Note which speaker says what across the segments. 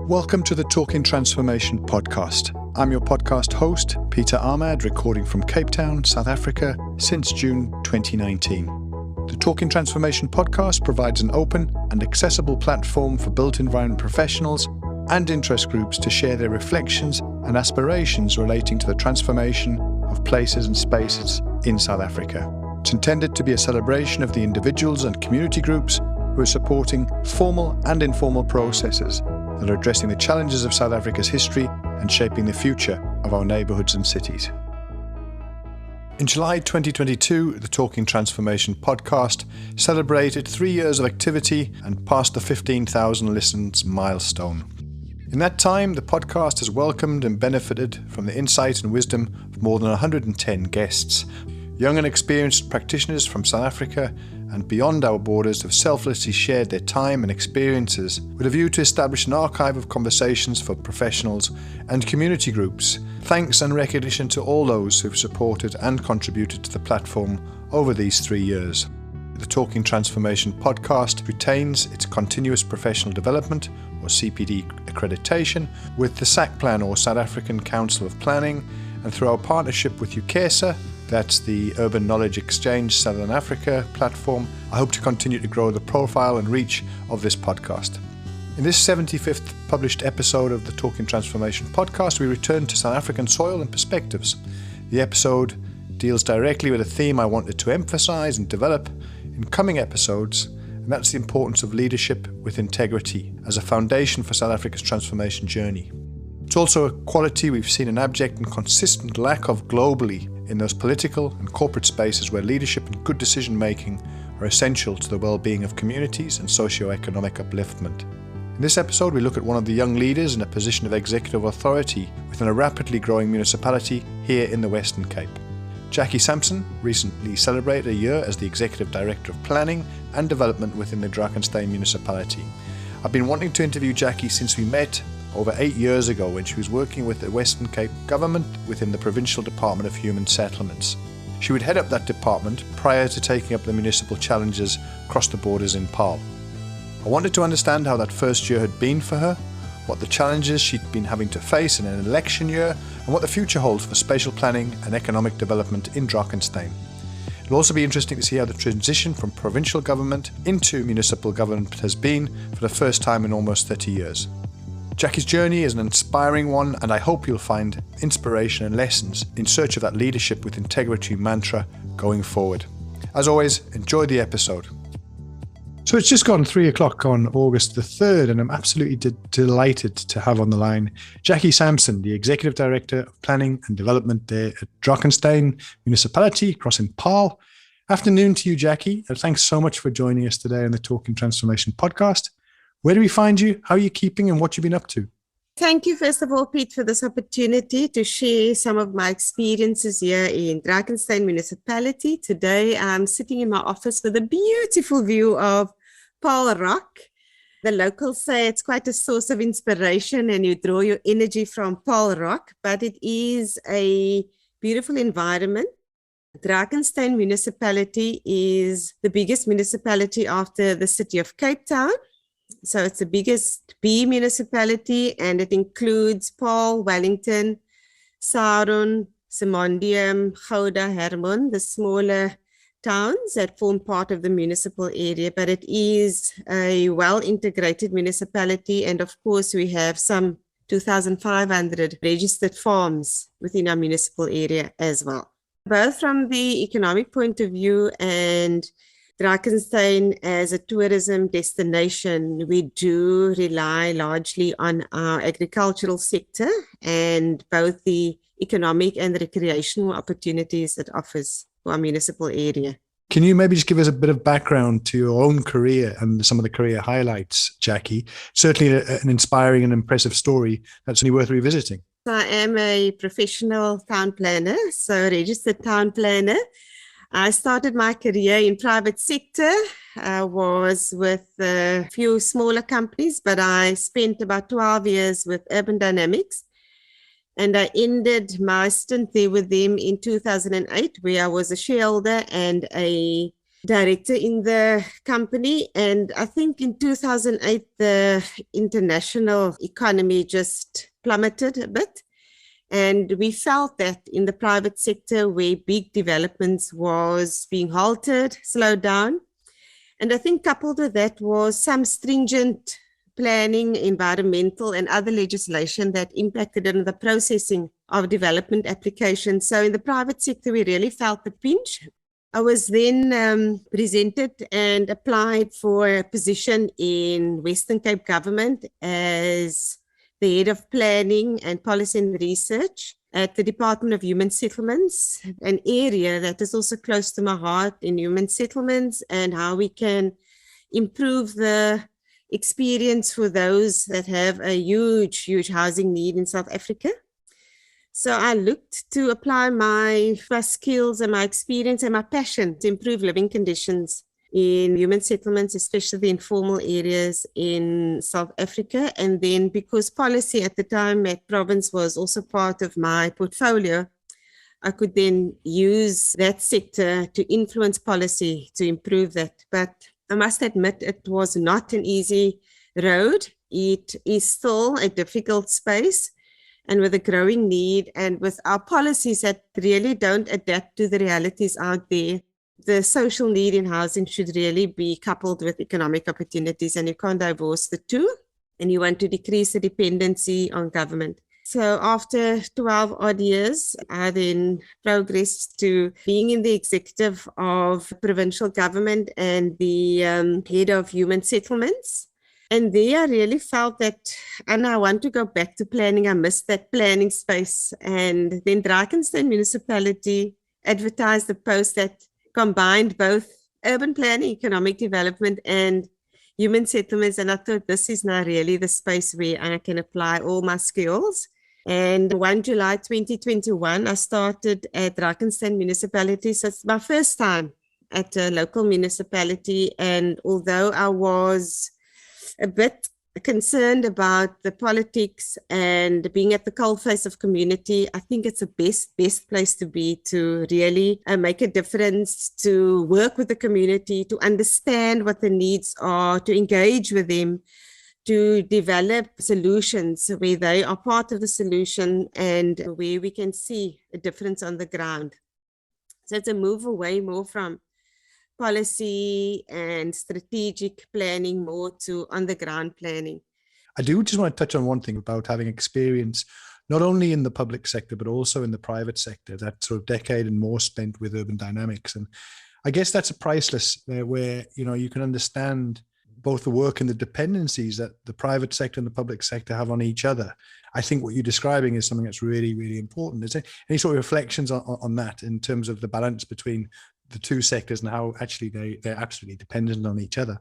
Speaker 1: Welcome to the Talking Transformation podcast. I'm your podcast host, Peter Ahmad, recording from Cape Town, South Africa, since June 2019. The Talking Transformation podcast provides an open and accessible platform for built environment professionals and interest groups to share their reflections and aspirations relating to the transformation of places and spaces in South Africa. It's intended to be a celebration of the individuals and community groups who are supporting formal and informal processes that are addressing the challenges of South Africa's history and shaping the future of our neighbourhoods and cities. In July 2022, the Talking Transformation podcast celebrated 3 years of activity and passed the 15,000 listens milestone. In that time, the podcast has welcomed and benefited from the insight and wisdom of more than 110 guests. Young and experienced practitioners from South Africa and beyond our borders have selflessly shared their time and experiences with a view to establish an archive of conversations for professionals and community groups. Thanks and recognition to all those who've supported and contributed to the platform over these 3 years. The Talking Transformation podcast retains its continuous professional development or CPD accreditation with the SAC Plan or South African Council of Planning, and through our partnership with UKESA, that's the Urban Knowledge Exchange Southern Africa platform, I hope to continue to grow the profile and reach of this podcast. In this 75th published episode of the Talking Transformation podcast, we return to South African soil and perspectives. The episode deals directly with a theme I wanted to emphasise and develop in coming episodes, and that's the importance of leadership with integrity as a foundation for South Africa's transformation journey. It's also a quality we've seen an abject and consistent lack of globally in those political and corporate spaces where leadership and good decision making are essential to the well-being of communities and socio-economic upliftment. In this episode, we look at one of the young leaders in a position of executive authority within a rapidly growing municipality here in the Western Cape. Jacqui Samson recently celebrated a year as the Executive Director of Planning and Development within the Drakenstein municipality. I've been wanting to interview Jacqui since we met over 8 years ago when she was working with the Western Cape government within the Provincial Department of Human Settlements. She would head up that department prior to taking up the municipal challenges across the borders in Paarl. I wanted to understand how that first year had been for her, what the challenges she'd been having to face in an election year, and what the future holds for spatial planning and economic development in Drakenstein. It'll also be interesting to see how the transition from provincial government into municipal government has been for the first time in almost 30 years. Jacqui's journey is an inspiring one, and I hope you'll find inspiration and lessons in search of that leadership with integrity mantra going forward. As always, enjoy the episode. So it's just gone 3 o'clock on August the 3rd, and I'm absolutely delighted to have on the line Jacqui Samson, the Executive Director of Planning and Development there at Drakenstein Municipality across in Paarl. Afternoon to you, Jacqui. Thanks so much for joining us today on the Talking Transformation podcast. Where do we find you? How are you keeping and what you've been up to?
Speaker 2: Thank you, first of all, Pete, for this opportunity to share some of my experiences here in Drakenstein Municipality. Today, I'm sitting in my office with a beautiful view of Paarl Rock. The locals say it's quite a source of inspiration and you draw your energy from Paarl Rock, but it is a beautiful environment. Drakenstein Municipality is the biggest municipality after the city of Cape Town. So it's the biggest B municipality, and it includes Paarl, Wellington, Saron, Simondium, Gouda, Hermon, the smaller towns that form part of the municipal area. But it is a well-integrated municipality, and of course we have some 2,500 registered farms within our municipal area as well. Both from the economic point of view and Drakenstein as a tourism destination, we do rely largely on our agricultural sector and both the economic and recreational opportunities it offers for our municipal area.
Speaker 1: Can you maybe just give us a bit of background to your own career and some of the career highlights, Jacqui? Certainly an inspiring and impressive story that's only worth revisiting.
Speaker 2: I am a professional town planner, so registered town planner. I started my career in private sector. I was with a few smaller companies, but I spent about 12 years with Urban Dynamics. And I ended my stint there with them in 2008, where I was a shareholder and a director in the company. And I think in 2008, the international economy just plummeted a bit. And we felt that in the private sector where big developments was being halted, slowed down. And I think coupled with that was some stringent planning, environmental and other legislation that impacted on the processing of development applications. So in the private sector, we really felt the pinch. I was then presented and applied for a position in Western Cape government as the head of planning and policy and research at the Department of Human Settlements, an area that is also close to my heart in human settlements and how we can improve the experience for those that have a huge housing need in South Africa. So I looked to apply my skills and my experience and my passion to improve living conditions in human settlements, especially the informal areas in South Africa. And then because policy at the time at Province was also part of my portfolio, I could then use that sector to influence policy to improve that. But I must admit it was not an easy road. It is still a difficult space and with a growing need and with our policies that really don't adapt to the realities out there. The social need in housing should really be coupled with economic opportunities, and you can't divorce the two, and you want to decrease the dependency on government. So after 12 odd years, I then progressed to being in the executive of provincial government and the head of human settlements. And there I really felt that, and I want to go back to planning. I missed that planning space. And then Drakenstein municipality advertised a post that combined both urban planning, economic development, and human settlements. And I thought this is now really the space where I can apply all my skills. And 1 July 2021, I started at Drakenstein municipality. So it's my first time at a local municipality. And although I was a bit concerned about the politics and being at the coalface of community, I think it's the best place to be to really make a difference, to work with the community, to understand what the needs are, to engage with them, to develop solutions where they are part of the solution and where we can see a difference on the ground. So it's a move away more from policy and strategic planning, more to on-the-ground planning.
Speaker 1: I do just want to touch on one thing about having experience, not only in the public sector, but also in the private sector, that sort of decade and more spent with urban dynamics. And I guess that's a priceless where, you know, you can understand both the work and the dependencies that the private sector and the public sector have on each other. I think what you're describing is something that's really, really important. Is there any sort of reflections on that in terms of the balance between the two sectors and how actually they're absolutely dependent on each other?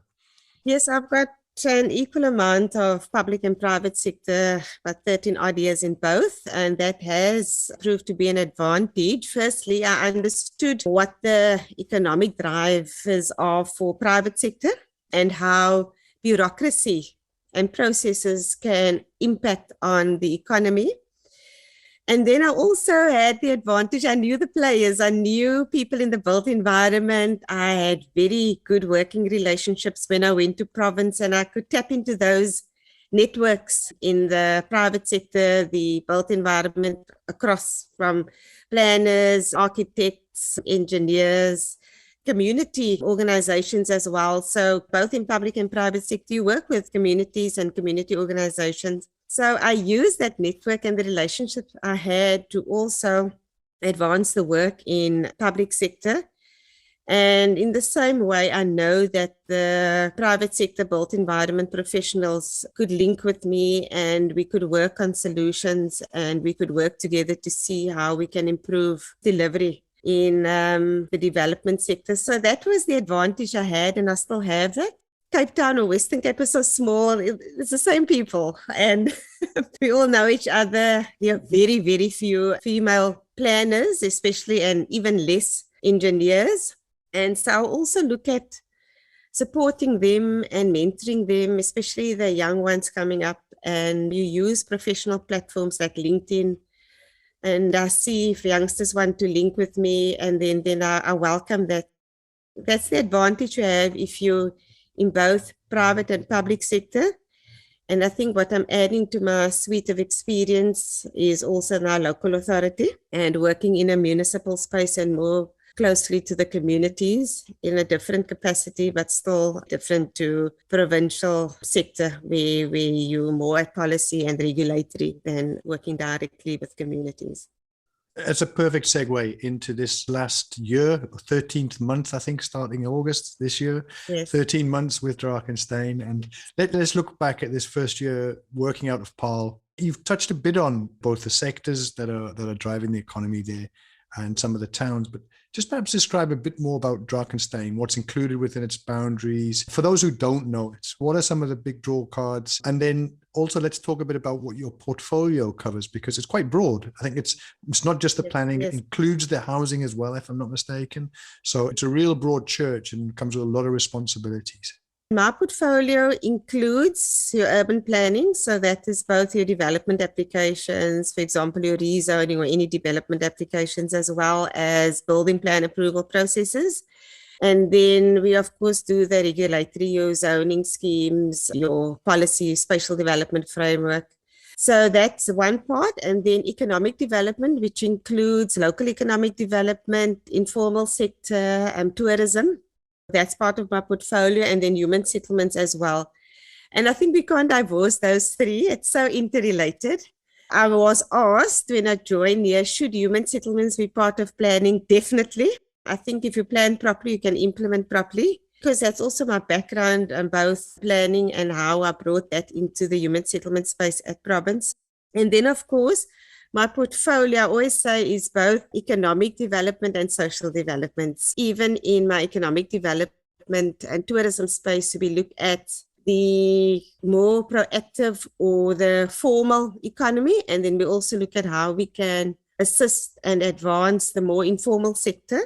Speaker 2: Yes, I've got an equal amount of public and private sector, about 13 odd years in both, and that has proved to be an advantage. Firstly, I understood what the economic drivers are for private sector and how bureaucracy and processes can impact on the economy. And then I also had the advantage, I knew the players, I knew people in the built environment. I had very good working relationships when I went to Province, and I could tap into those networks in the private sector, the built environment, across from planners, architects, engineers, community organizations as well. So both in public and private sector, you work with communities and community organizations. So I used that network and the relationships I had to also advance the work in public sector. And in the same way, I know that the private sector built environment professionals could link with me and we could work on solutions and we could work together to see how we can improve delivery in the development sector. So that was the advantage I had, and I still have that. Cape Town or Western Cape is so small, it's the same people and we all know each other. There are very, very few female planners, especially, and even less engineers. And so I'll also look at supporting them and mentoring them, especially the young ones coming up. And you use professional platforms like LinkedIn. And I see if youngsters want to link with me, and then I welcome that. That's the advantage you have if you're in both private and public sector. And I think what I'm adding to my suite of experience is also now local authority and working in a municipal space and more closely to the communities in a different capacity, but still different to provincial sector where you're more at policy and regulatory than working directly with communities.
Speaker 1: It's a perfect segue into this last year, 13th month, I think, starting August this year.
Speaker 2: Yes.
Speaker 1: 13 months with Drakenstein. And let's look back at this first year working out of Paarl. You've touched a bit on both the sectors that are driving the economy there and some of the towns, but just perhaps describe a bit more about Drakenstein, what's included within its boundaries. For those who don't know it, what are some of the big draw cards? And then also let's talk a bit about what your portfolio covers, because it's quite broad. I think it's not just the planning,
Speaker 2: yes.
Speaker 1: It includes the housing as well, if I'm not mistaken. So it's a real broad church and comes with a lot of responsibilities.
Speaker 2: My portfolio includes your urban planning, so that is both your development applications, for example, your rezoning or any development applications, as well as building plan approval processes. And then we, of course, do the regulatory, your zoning schemes, your policy, spatial development framework. So that's one part. And then economic development, which includes local economic development, informal sector, and tourism. That's part of my portfolio, and then human settlements as well. And I think we can't divorce those three. It's so interrelated. I was asked when I joined here, should human settlements be part of planning? Definitely. I think if you plan properly, you can implement properly, because that's also my background on both planning and how I brought that into the human settlement space at Province. And then, of course, my portfolio, I always say, is both economic development and social development. Even in my economic development and tourism space, we look at the more proactive or the formal economy. And then we also look at how we can assist and advance the more informal sector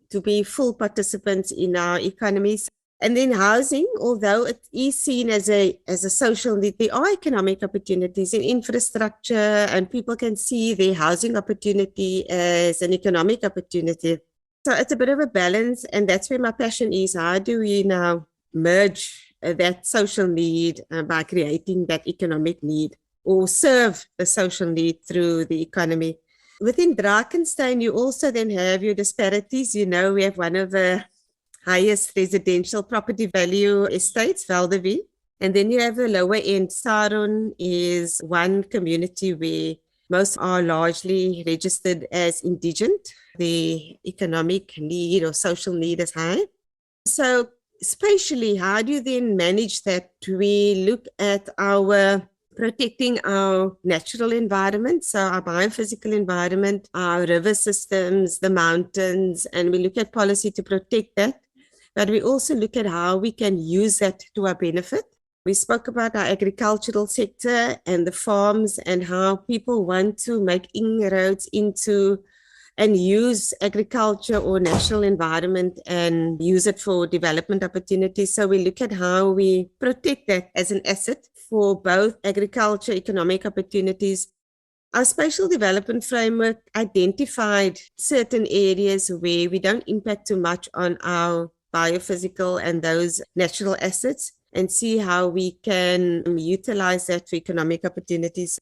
Speaker 2: to be full participants in our economies. And then housing, although it is seen as a social need, there are economic opportunities in infrastructure, and people can see their housing opportunity as an economic opportunity. So it's a bit of a balance, and that's where my passion is. How do we now merge that social need by creating that economic need, or serve the social need through the economy? Within Drakenstein, you also then have your disparities. You know, we have one of the highest residential property value estates, Valdevie. And then you have the lower end. Saron is one community where most are largely registered as indigent. The economic need or social need is high. So spatially, how do you then manage that? We look at our protecting our natural environment, so our biophysical environment, our river systems, the mountains, and we look at policy to protect that. But we also look at how we can use that to our benefit. We spoke about our agricultural sector and the farms and how people want to make inroads into and use agriculture or natural environment and use it for development opportunities. So we look at how we protect that as an asset for both agriculture, economic opportunities. Our spatial development framework identified certain areas where we don't impact too much on our biophysical and those natural assets, and see how we can utilize that for economic opportunities.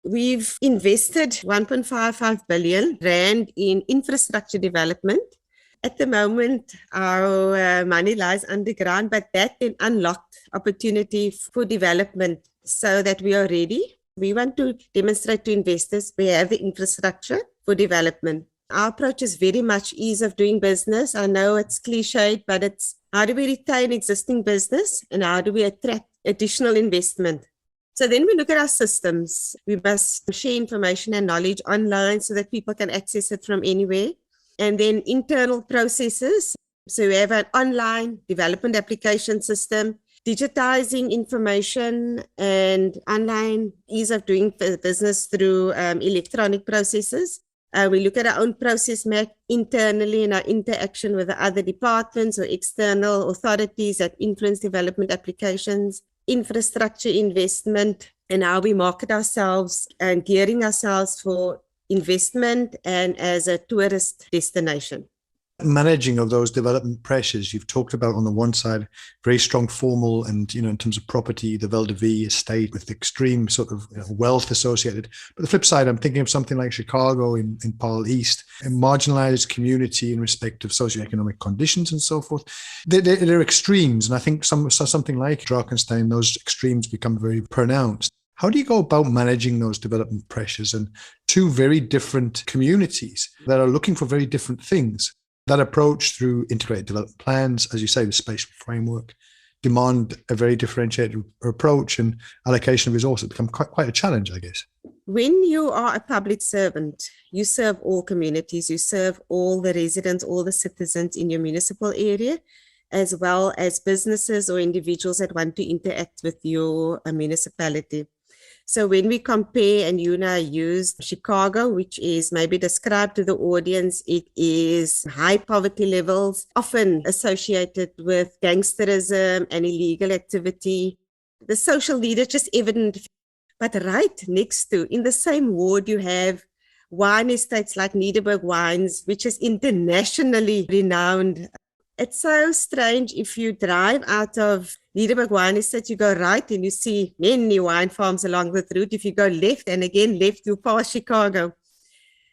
Speaker 2: We've invested 1.55 billion rand in infrastructure development. At the moment, our money lies underground, but that then unlocked opportunity for development so that we are ready. We want to demonstrate to investors we have the infrastructure for development. Our approach is very much ease of doing business. I know it's cliched, but it's how do we retain existing business and how do we attract additional investment? So then we look at our systems. We must share information and knowledge online so that people can access it from anywhere. And then internal processes. So we have an online development application system, digitizing information and online ease of doing business through electronic processes. We look at our own process map internally in our interaction with the other departments or external authorities that influence development applications, infrastructure investment, and how we market ourselves and gearing ourselves for investment and as a tourist destination.
Speaker 1: Managing of those development pressures, you've talked about on the one side, very strong formal and, in terms of property, the Vel de Vie estate with extreme sort of wealth associated. But the flip side, I'm thinking of something like Chicago in Paarl East, a marginalized community in respect of socioeconomic conditions and so forth. They're extremes. And I think something like Drakenstein, those extremes become very pronounced. How do you go about managing those development pressures and two very different communities that are looking for very different things? That approach through integrated development plans, as you say, the spatial framework, demand a very differentiated approach, and allocation of resources become quite a challenge, I guess.
Speaker 2: When you are a public servant, you serve all communities, you serve all the residents, all the citizens in your municipal area, as well as businesses or individuals that want to interact with your municipality. So when we compare, and Yuna used Chicago, which is maybe described to the audience, it is high poverty levels, often associated with gangsterism and illegal activity. The social leader just evident. But right next to, in the same ward, you have wine estates like Nederburg Wines, which is internationally renowned. It's so strange. If you drive out of Nederburg Wine Estate, you go right and you see many wine farms along the route. If you go left and again left, you pass Chicago.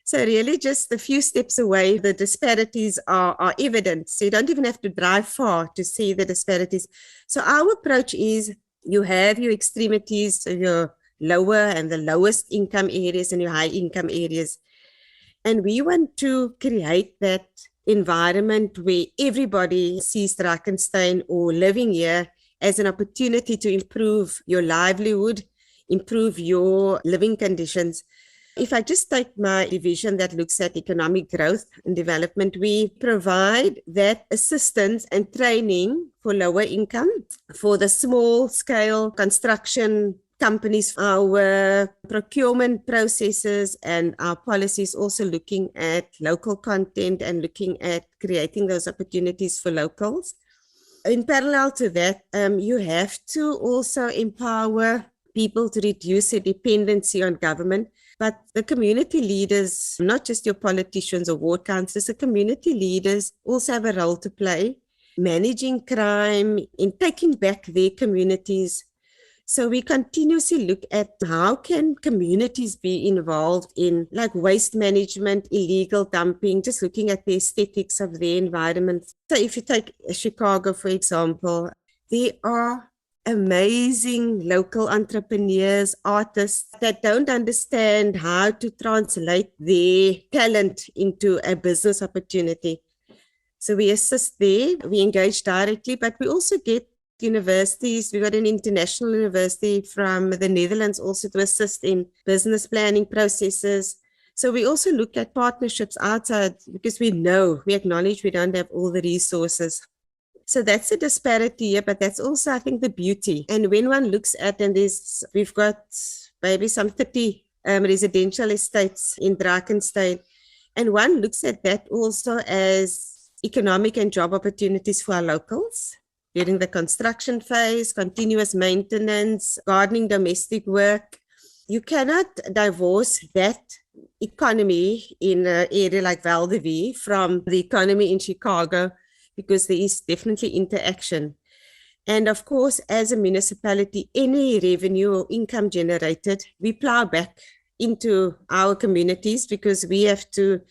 Speaker 2: So really just a few steps away, the disparities are evident. So you don't even have to drive far to see the disparities. So our approach is you have your extremities, so your lower and the lowest income areas and your high income areas. And we want to create that environment where everybody sees Drakenstein or living here as an opportunity to improve your livelihood, improve your living conditions. If I just take my division that looks at economic growth and development, we provide that assistance and training for lower income, for the small scale construction companies. Our procurement processes and our policies also looking at local content and looking at creating those opportunities for locals. In parallel to that, you have to also empower people to reduce their dependency on government. But the community leaders, not just your politicians or ward councillors, the community leaders also have a role to play, managing crime, in taking back their communities. So we continuously look at how can communities be involved in like waste management, illegal dumping, just looking at the aesthetics of their environment. So if you take Chicago, for example, there are amazing local entrepreneurs, artists that don't understand how to translate their talent into a business opportunity. So we assist there, we engage directly, but we also get universities. We got an international university from the Netherlands also to assist in business planning processes. So we also look at partnerships outside because we acknowledge we don't have all the resources. So that's a disparity here, but that's also, I think, the beauty. And when one looks at, and we've got maybe some 30 residential estates in Drakenstein, and one looks at that also as economic and job opportunities for our locals. During the construction phase, continuous maintenance, gardening, domestic work. You cannot divorce that economy in an area like Vel de Vie from the economy in Chicago, because there is definitely interaction. And of course, as a municipality, any revenue or income generated, we plow back into our communities because we have to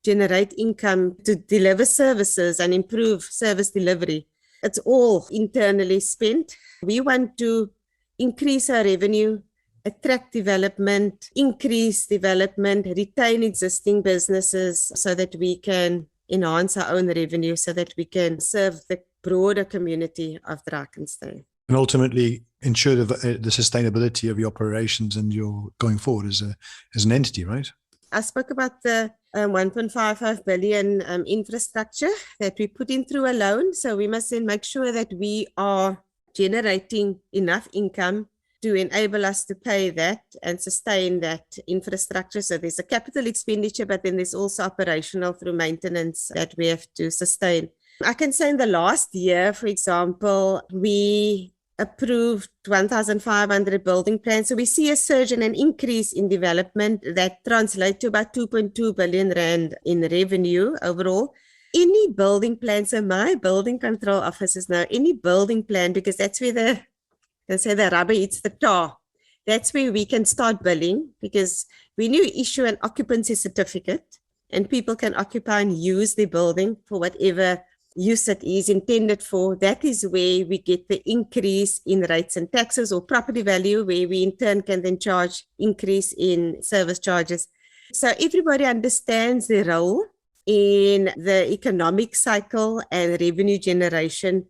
Speaker 2: generate income to deliver services and improve service delivery. It's all internally spent. We want to increase our revenue, attract development, increase development, retain existing businesses so that we can enhance our own revenue, so that we can serve the broader community of Drakenstein.
Speaker 1: And ultimately ensure the sustainability of your operations and your going forward as an entity, right?
Speaker 2: I spoke about the 1.55 billion infrastructure that we put in through a loan. So we must then make sure that we are generating enough income to enable us to pay that and sustain that infrastructure. So there's a capital expenditure, but then there's also operational through maintenance that we have to sustain. I can say in the last year, for example, we approved 1,500 building plans. So we see a surge and an increase in development that translates to about 2.2 billion rand in revenue overall. any building plan, so my building control office is now any building plan, because that's where the rubber hits the tar. That's where we can start billing, because when you issue an occupancy certificate and people can occupy and use the building for whatever use it is intended for, that is where we get the increase in rates and taxes or property value, where we in turn can then charge increase in service charges. So everybody understands their role in the economic cycle and revenue generation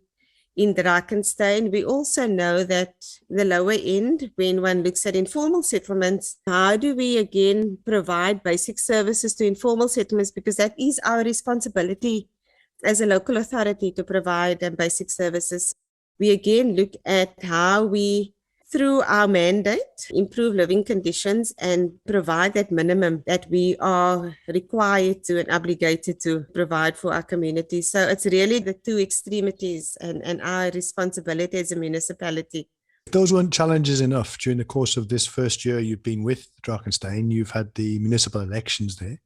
Speaker 2: in Drakenstein. We also know that the lower end, when one looks at informal settlements, how do we again provide basic services to informal settlements, because that is our responsibility as a local authority to provide basic services. We again look at how we, through our mandate, improve living conditions and provide that minimum that we are required to and obligated to provide for our community. So it's really the two extremities and our responsibility as a municipality.
Speaker 1: If those weren't challenges enough during the course of this first year you've been with Drakenstein, you've had the municipal elections there.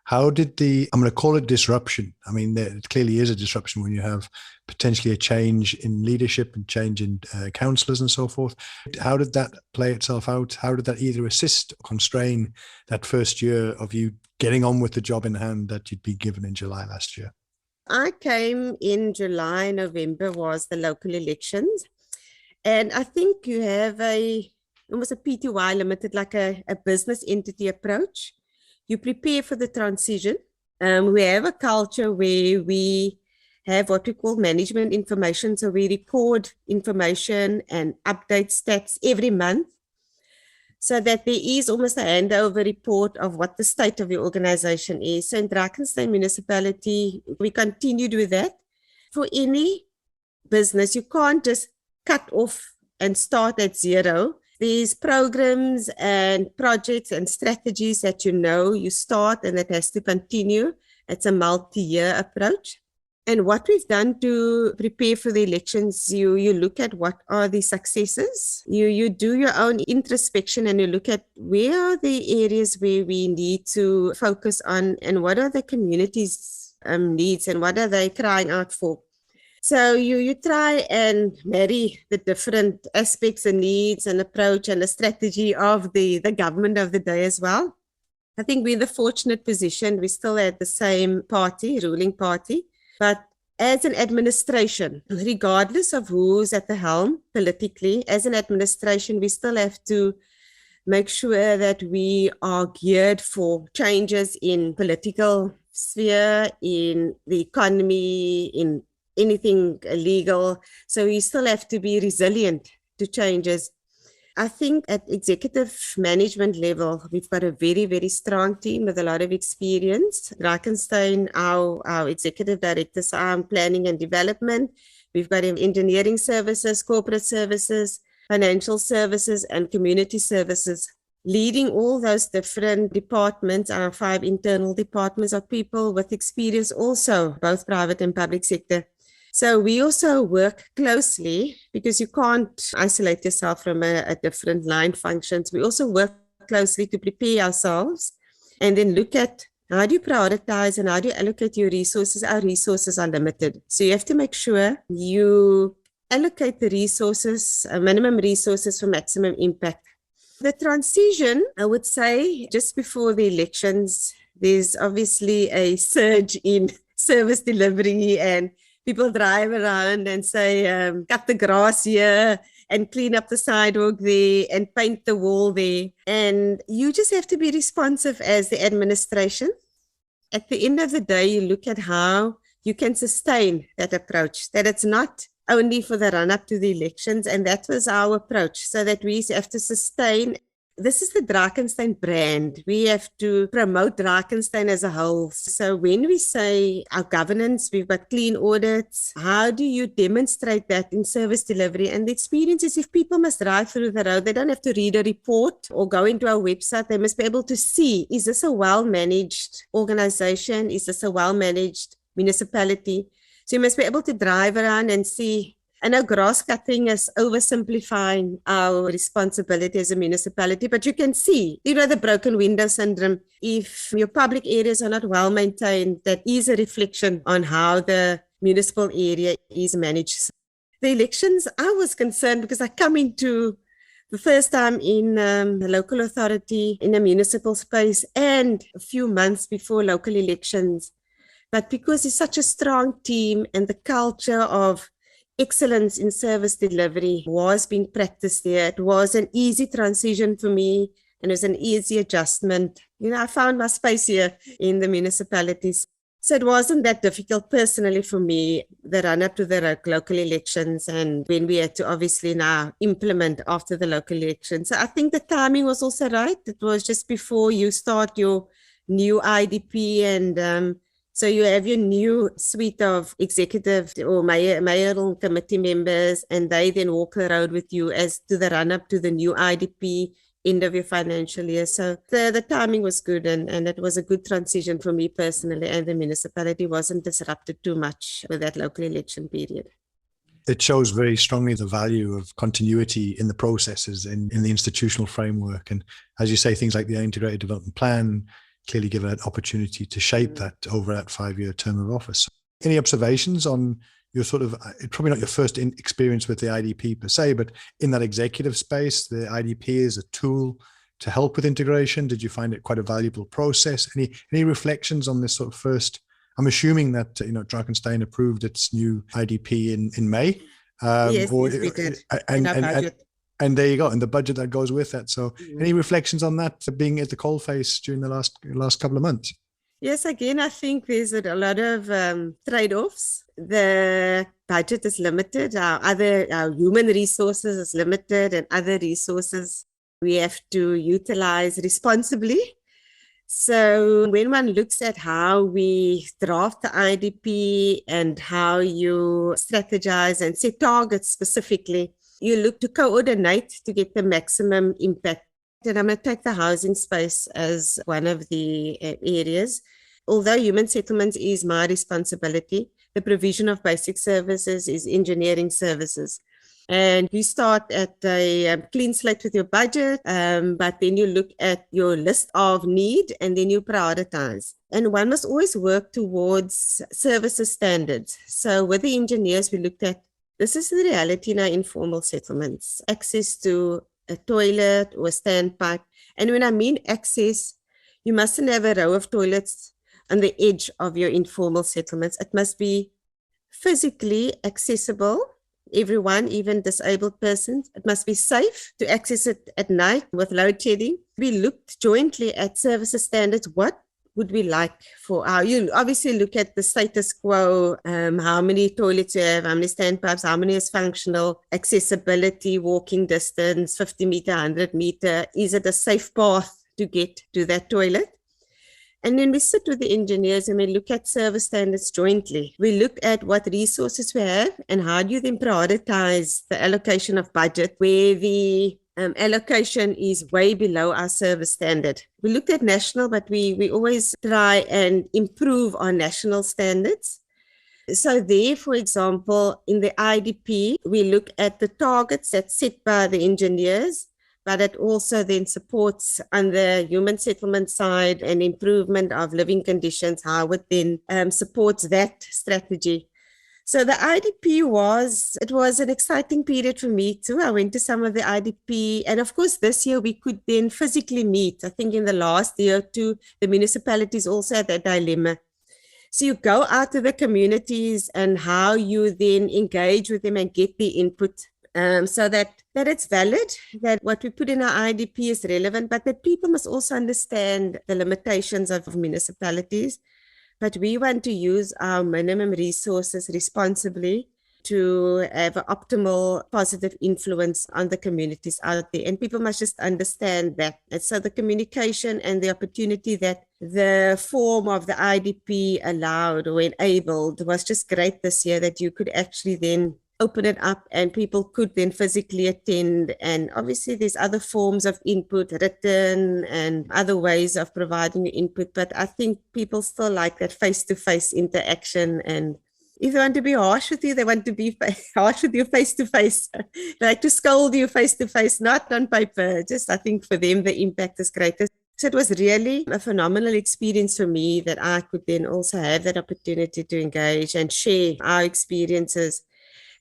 Speaker 1: How did I'm going to call it disruption. I mean, it clearly is a disruption when you have potentially a change in leadership and change in councillors and so forth. How did that play itself out? How did that either assist or constrain that first year of you getting on with the job in hand that you'd been given in July last year?
Speaker 2: I came in July, November was the local elections. And I think you have almost a PTY limited, like a business entity approach. You prepare for the transition. We have a culture where we have what we call management information. So we record information and update stats every month, so that there is almost a handover report of what the state of your organization is. So in Drakenstein municipality, we continued with that. For any business, you can't just cut off and start at zero. These programs and projects and strategies that you start and that has to continue. It's a multi-year approach. And what we've done to prepare for the elections, you look at what are the successes. You do your own introspection and you look at where are the areas where we need to focus on and what are the community's needs and what are they crying out for. So you try and marry the different aspects and needs and approach and the strategy of the government of the day as well. I think we're in the fortunate position. We still at the same party, ruling party, but as an administration, regardless of who's at the helm politically, as an administration, we still have to make sure that we are geared for changes in political sphere, in the economy, in anything legal. So you still have to be resilient to changes. I think at executive management level, we've got a very, very strong team with a lot of experience. Drakenstein, our executive directors are planning and development. We've got engineering services, corporate services, financial services, and community services. Leading all those different departments, our 5 internal departments, are people with experience also, both private and public sector. So we also work closely, because you can't isolate yourself from a different line functions. We also work closely to prepare ourselves and then look at how do you prioritize and how do you allocate your resources. Our resources are limited. So you have to make sure you allocate the resources, minimum resources for maximum impact. The transition, I would say, just before the elections, there's obviously a surge in service delivery and people drive around and say, cut the grass here and clean up the sidewalk there and paint the wall there. And you just have to be responsive as the administration. At the end of the day, you look at how you can sustain that approach, that it's not only for the run-up to the elections. And that was our approach, so that we have to sustain. This is the Drakenstein brand. We have to promote Drakenstein as a whole. So when we say our governance, we've got clean audits, how do you demonstrate that in service delivery? And the experience is, if people must drive through the road, they don't have to read a report or go into our website. They must be able to see, is this a well-managed organization? Is this a well-managed municipality? So you must be able to drive around and see I know grass cutting is oversimplifying our responsibility as a municipality, but you can see, the broken window syndrome. If your public areas are not well maintained, that is a reflection on how the municipal area is managed. The elections, I was concerned because I come into the first time in a local authority in a municipal space and a few months before local elections. But because it's such a strong team and the culture of excellence in service delivery was being practiced there, it was an easy transition for me and it was an easy adjustment. I found my space here in the municipalities. So it wasn't that difficult personally for me, the run-up to the local elections and when we had to obviously now implement after the local elections. So I think the timing was also right. It was just before you start your new IDP and so you have your new suite of executive or mayoral committee members and they then walk the road with you as to the run-up to the new IDP end of your financial year. So the timing was good and it was a good transition for me personally and the municipality wasn't disrupted too much with that local election period.
Speaker 1: It shows very strongly the value of continuity in the processes in the institutional framework. And as you say, things like the integrated development plan clearly give an opportunity to shape that over that 5-year term of office. Any observations on your probably not your first experience with the IDP per se, but in that executive space, the IDP is a tool to help with integration? Did you find it quite a valuable process? Any reflections on this sort of first? I'm assuming that Drakenstein approved its new IDP in May.
Speaker 2: Yes, we did.
Speaker 1: And there you go, and the budget that goes with that. So, any reflections on that being at the coalface during the last couple of months?
Speaker 2: Yes, again, I think there's a lot of trade-offs. The budget is limited. Our human resources is limited and other resources we have to utilize responsibly. So when one looks at how we draft the IDP and how you strategize and set targets specifically, you look to coordinate to get the maximum impact. And I'm going to take the housing space as one of the areas. Although human settlements is my responsibility, the provision of basic services is engineering services. And you start at a clean slate with your budget, but then you look at your list of need and then you prioritize. And one must always work towards services standards. So with the engineers, we looked at, this is the reality in our informal settlements, access to a toilet or a standpipe. And when I mean access, you mustn't have a row of toilets on the edge of your informal settlements. It must be physically accessible, everyone, even disabled persons. It must be safe to access it at night with load shedding. We looked jointly at services standards. What would we like for you obviously look at the status quo, how many toilets you have, how many standpipes, how many is functional, accessibility, walking distance, 50 meter, 100 meter. Is it a safe path to get to that toilet? And then we sit with the engineers and we look at service standards jointly. We look at what resources we have and how do you then prioritize the allocation of budget where the allocation is way below our service standard. We looked at national, but we always try and improve on national standards. So there, for example, in the IDP, we look at the targets that's set by the engineers, but it also then supports on the human settlement side and improvement of living conditions, how it then supports that strategy. So the IDP was an exciting period for me too. I went to some of the IDP and of course this year we could then physically meet. I think in the last year or two, the municipalities also had that dilemma. So you go out to the communities and how you then engage with them and get the input. So that it's valid, that what we put in our IDP is relevant, but that people must also understand the limitations of municipalities. But we want to use our minimum resources responsibly to have an optimal positive influence on the communities out there. And people must just understand that. And so the communication and the opportunity that the form of the IDP allowed or enabled was just great this year, that you could actually then open it up and people could then physically attend. And obviously there's other forms of input, written and other ways of providing input. But I think people still like that face-to-face interaction and If they want to be harsh with you, they want to be harsh with you face to face. They like to scold you face to face, not on paper. Just, I think for them, the impact is greater. So it was really a phenomenal experience for me that I could then also have that opportunity to engage and share our experiences.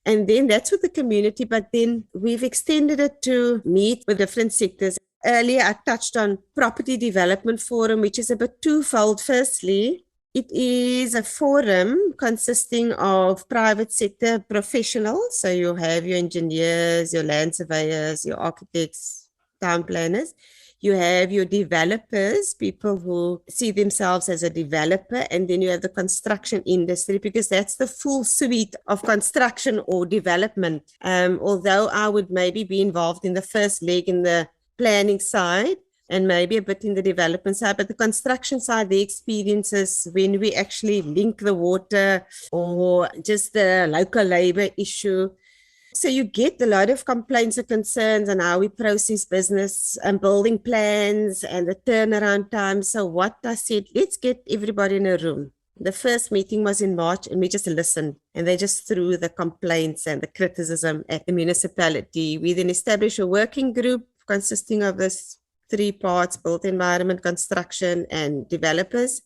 Speaker 2: And then that's with the community, but then we've extended it to meet with different sectors. Earlier, I touched on Property Development Forum, which is a bit twofold. Firstly, it is a forum consisting of private sector professionals. So you have your engineers, your land surveyors, your architects, town planners. You have your developers, people who see themselves as a developer, and then you have the construction industry, because that's the full suite of construction or development. Although I would maybe be involved in the first leg in the planning side and maybe a bit in the development side, but the construction side, the experiences when we actually link the water or just the local labor issue. So you get a lot of complaints or concerns on how we process business and building plans and the turnaround time. So what I said, let's get everybody in a room. The first meeting was in March, and we just listened, and they just threw the complaints and the criticism at the municipality. We then established a working group consisting of this 3 parts: built environment, construction, and developers.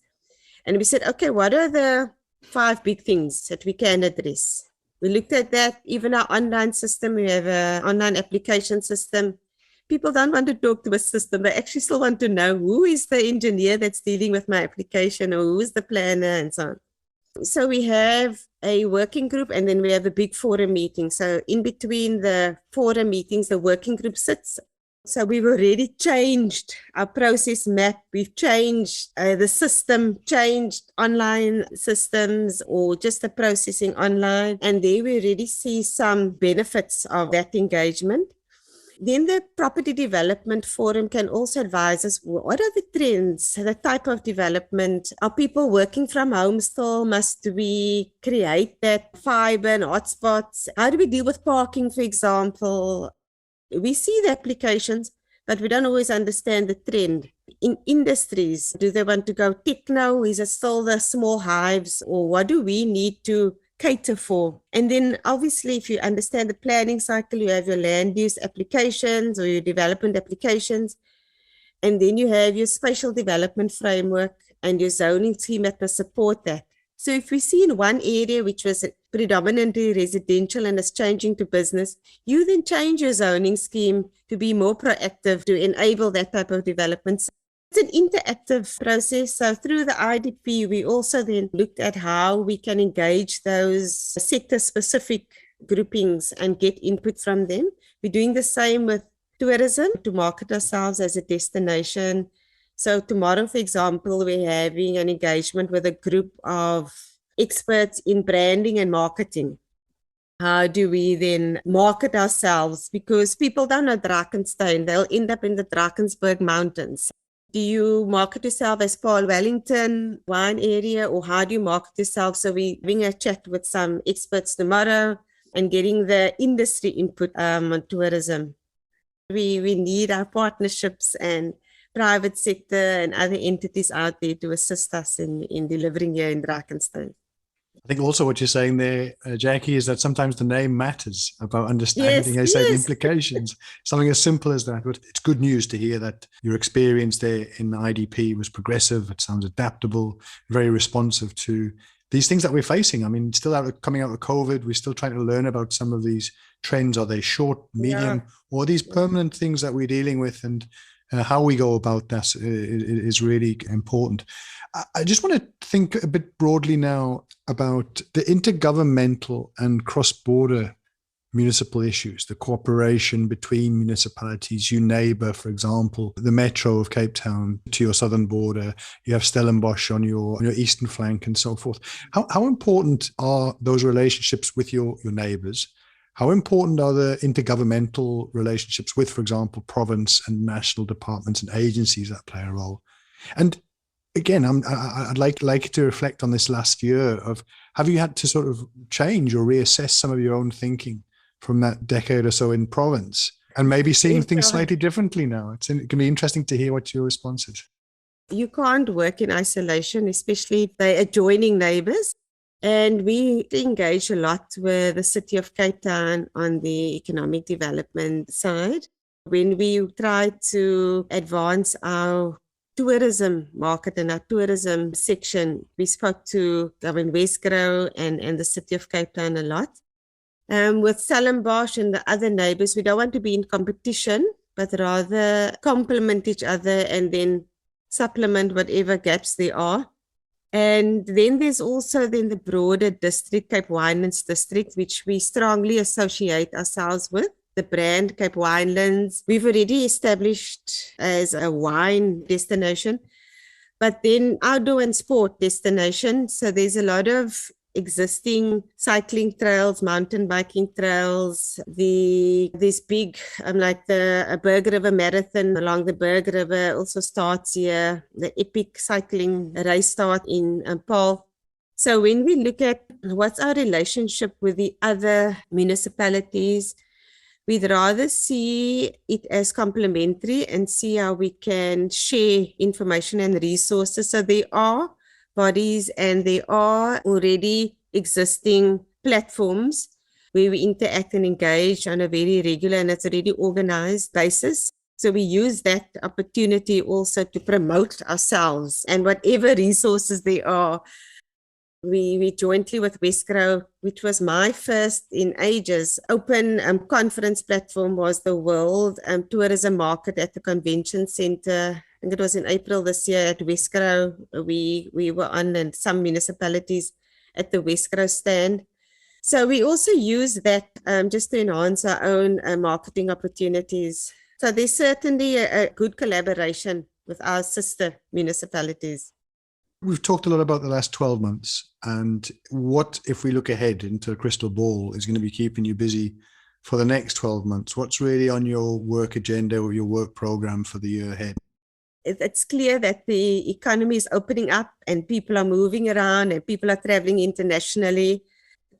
Speaker 2: And we said, okay, what are the 5 big things that we can address? We looked at that. Even our online system, we have an online application system. People don't want to talk to a system. They actually still want to know who is the engineer that's dealing with my application, or who is the planner, and so on. So we have a working group, and then we have a big forum meeting. So in between the forum meetings, the working group sits. So we've already changed our process map. We've changed the system, changed online systems or just the processing online. And there we already see some benefits of that engagement. Then the Property Development Forum can also advise us, what are the trends, the type of development? Are people working from home still? Must we create that fiber and hotspots? How do we deal with parking, for example? We see the applications, but we don't always understand the trend. In industries, do they want to go techno? Is it still the small hives? Or what do we need to cater for? And then obviously, if you understand the planning cycle, you have your land use applications or your development applications. And then you have your spatial development framework and your zoning scheme that must support that. So if we see in one area which was predominantly residential and is changing to business, you then change your zoning scheme to be more proactive to enable that type of development. It's an interactive process. So through the IDP, we also then looked at how we can engage those sector-specific groupings and get input from them. We're doing the same with tourism to market ourselves as a destination. So tomorrow, for example, we're having an engagement with a group of experts in branding and marketing. How do we then market ourselves? Because people don't know Drakenstein. They'll end up in the Drakensberg Mountains. Do you market yourself as Paarl Wellington wine area, or how do you market yourself? So we're having a chat with some experts tomorrow and getting the industry input on tourism. We need our partnerships and private sector and other entities out there to assist us in delivering here in Drakenstein.
Speaker 1: I think also what you're saying there, Jacqui, is that sometimes the name matters about understanding,
Speaker 2: Yes,
Speaker 1: the implications. Something as simple as that. But it's good news to hear that your experience there in IDP was progressive. It sounds adaptable, very responsive to these things that we're facing. I mean, coming out of COVID, we're still trying to learn about some of these trends. Are they short, medium, or these permanent things that we're dealing with? And how we go about that is really important. I just want to think a bit broadly now about the intergovernmental and cross-border municipal issues, the cooperation between municipalities. You neighbour, for example, the metro of Cape Town to your southern border. You have Stellenbosch on your eastern flank and so forth. How important are those relationships with your neighbours? How important are the intergovernmental relationships with, for example, province and national departments and agencies that play a role? And again, I'd like to reflect on this last year of, have you had to sort of change or reassess some of your own thinking from that decade or so in province and maybe seeing things slightly differently now? It can be interesting to hear what your response is.
Speaker 2: You can't work in isolation, especially if they're adjoining neighbours. And we engage a lot with the city of Cape Town on the economic development side. When we try to advance our tourism market and our tourism section, we spoke to Gavin Westgrow and the city of Cape Town a lot. With Stellenbosch and the other neighbors, we don't want to be in competition, but rather complement each other and then supplement whatever gaps there are. And then there's also then the broader district, Cape Winelands district, which we strongly associate ourselves with. The brand Cape Winelands, we've already established as a wine destination, but then outdoor and sport destination. So there's a lot of existing cycling trails, mountain biking trails, this big, like the Berg River Marathon along the Berg River also starts here. The epic cycling race start in Paarl. So when we look at what's our relationship with the other municipalities, we'd rather see it as complementary and see how we can share information and resources. So there are bodies and there are already existing platforms where we interact and engage on a very regular and it's already organized basis. So we use that opportunity also to promote ourselves and whatever resources there are. We jointly with Westgrow, which was my first in ages, open conference platform was the World Tourism Market at the Convention Center. I think it was in April this year at Westgrow. We were on and some municipalities at the Westgrow stand. So we also use that just to enhance our own marketing opportunities. So there's certainly a good collaboration with our sister municipalities.
Speaker 1: We've talked a lot about the last 12 months and what, if we look ahead into a crystal ball, is going to be keeping you busy for the next 12 months. What's really on your work agenda or your work program for the year ahead?
Speaker 2: It's clear that the economy is opening up and people are moving around and people are traveling internationally.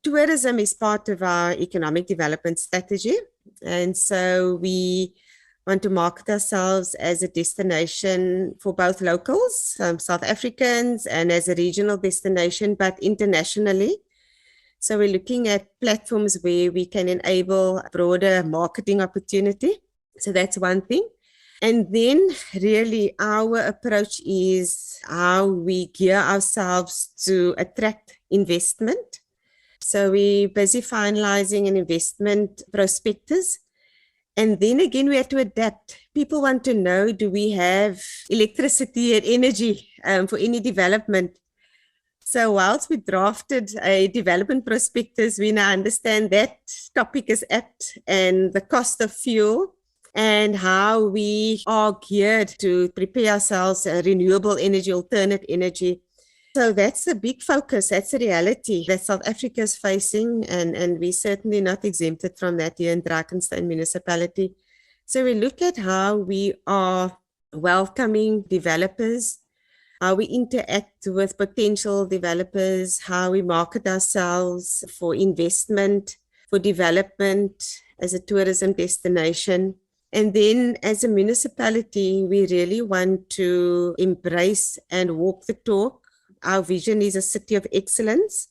Speaker 2: Tourism is part of our economic development strategy. And so we want to market ourselves as a destination for both locals, South Africans, and as a regional destination, but internationally. So we're looking at platforms where we can enable broader marketing opportunity. So that's one thing. And then really our approach is how we gear ourselves to attract investment. So we're busy finalizing an investment prospectus. And then again, we have to adapt. People want to know, do we have electricity and energy for any development? So whilst we drafted a development prospectus, we now understand that topic is apt and the cost of fuel and how we are geared to prepare ourselves renewable energy, alternate energy. So that's a big focus. That's a reality that South Africa is facing, and we're certainly not exempted from that here in Drakenstein municipality. So we look at how we are welcoming developers, how we interact with potential developers, how we market ourselves for investment, for development as a tourism destination. And then as a municipality, we really want to embrace and walk the talk. Our vision is a city of excellence.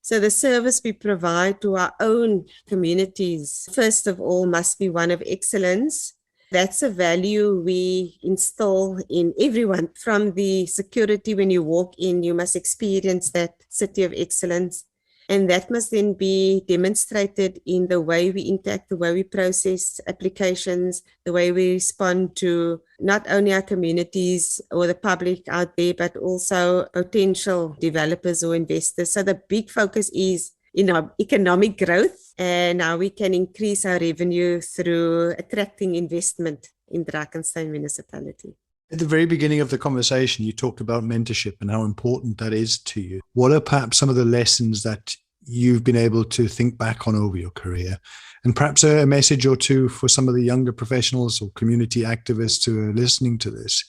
Speaker 2: So the service we provide to our own communities, first of all, must be one of excellence. That's a value we instill in everyone. From the security, when you walk in, you must experience that city of excellence. And that must then be demonstrated in the way we interact, the way we process applications, the way we respond to not only our communities or the public out there, but also potential developers or investors. So the big focus is in our economic growth and how we can increase our revenue through attracting investment in Drakenstein municipality.
Speaker 1: At the very beginning of the conversation, you talked about mentorship and how important that is to you. What are perhaps some of the lessons that you've been able to think back on over your career? And perhaps a message or two for some of the younger professionals or community activists who are listening to this,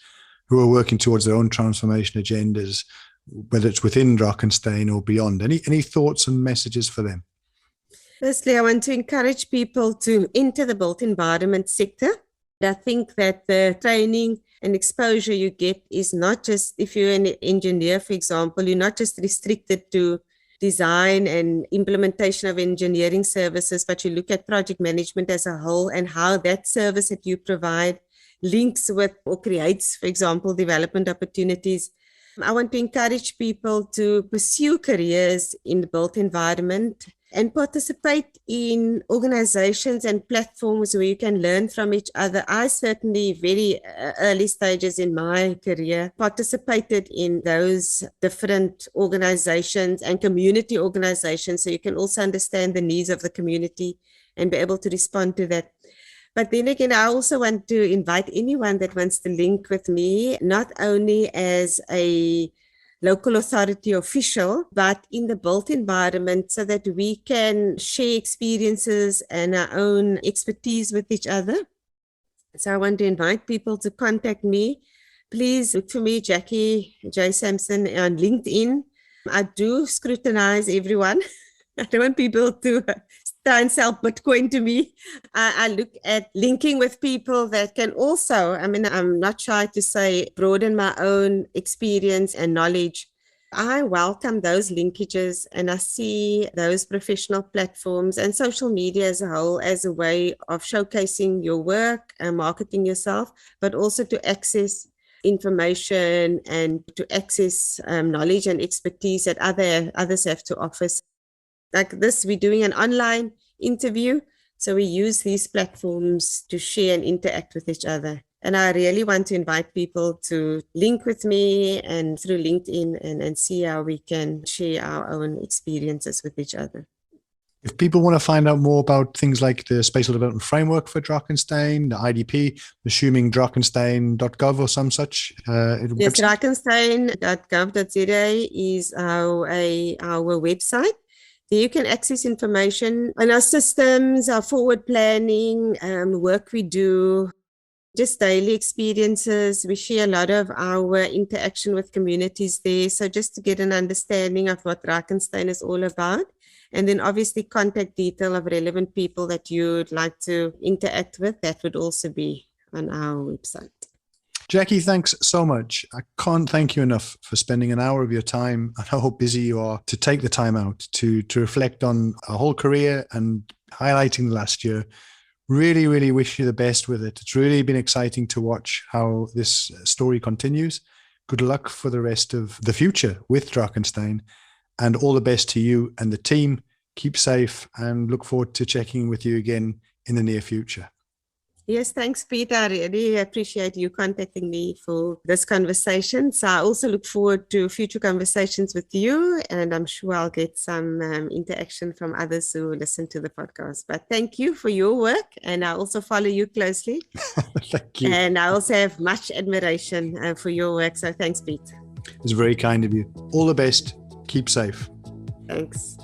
Speaker 1: who are working towards their own transformation agendas, whether it's within Drakenstein or beyond. Any thoughts and messages for them?
Speaker 2: Firstly, I want to encourage people to enter the built environment sector. I think that the training and exposure you get is not just, if you're an engineer, for example, you're not just restricted to design and implementation of engineering services, but you look at project management as a whole and how that service that you provide links with or creates, for example, development opportunities. I want to encourage people to pursue careers in the built environment and participate in organizations and platforms where you can learn from each other. I certainly, very early stages in my career, participated in those different organizations and community organizations, so you can also understand the needs of the community and be able to respond to that. But then again, I also want to invite anyone that wants to link with me, not only as a local authority official, but in the built environment, so that we can share experiences and our own expertise with each other. So I want to invite people to contact me. Please look for me, Jacqui Samson, on LinkedIn. I do scrutinize everyone. I don't want people to try and sell Bitcoin to me. I look at linking with people that can also, I'm not shy to say, broaden my own experience and knowledge. I welcome those linkages, and I see those professional platforms and social media as a whole as a way of showcasing your work and marketing yourself, but also to access information and to access knowledge and expertise that others have to offer. Like this, we're doing an online interview, so we use these platforms to share and interact with each other. And I really want to invite people to link with me and through LinkedIn and see how we can share our own experiences with each other.
Speaker 1: If people want to find out more about things like the Spatial Development Framework for Drakenstein, the IDP, assuming drakenstein.gov or some such.
Speaker 2: Yes, drakenstein.gov.za is our website. There you can access information on our systems, our forward planning, work we do, just daily experiences. We share a lot of our interaction with communities there. So just to get an understanding of what Drakenstein is all about. And then obviously contact detail of relevant people that you'd like to interact with. That would also be on our website.
Speaker 1: Jacqui, thanks so much. I can't thank you enough for spending an hour of your time. I know how busy you are to take the time out to reflect on a whole career and highlighting the last year. Really, really wish you the best with it. It's really been exciting to watch how this story continues. Good luck for the rest of the future with Drakenstein, and all the best to you and the team. Keep safe and look forward to checking with you again in the near future.
Speaker 2: Yes, thanks, Peter. I really appreciate you contacting me for this conversation. So I also look forward to future conversations with you, and I'm sure I'll get some interaction from others who listen to the podcast. But thank you for your work, and I also follow you closely.
Speaker 1: Thank you.
Speaker 2: And I also have much admiration for your work. So thanks, Pete.
Speaker 1: It's very kind of you. All the best. Keep safe.
Speaker 2: Thanks.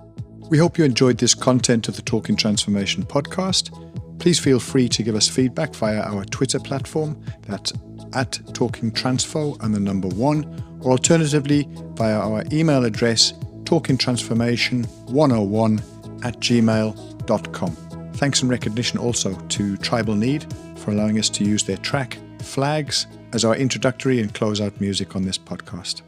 Speaker 1: We hope you enjoyed this content of the Talking Transformation podcast. Please feel free to give us feedback via our Twitter platform, that's @TalkingTransfo and the number 1, or alternatively via our email address, talkingtransformation101@gmail.com. Thanks and recognition also to Tribal Need for allowing us to use their track, Flags, as our introductory and closeout music on this podcast.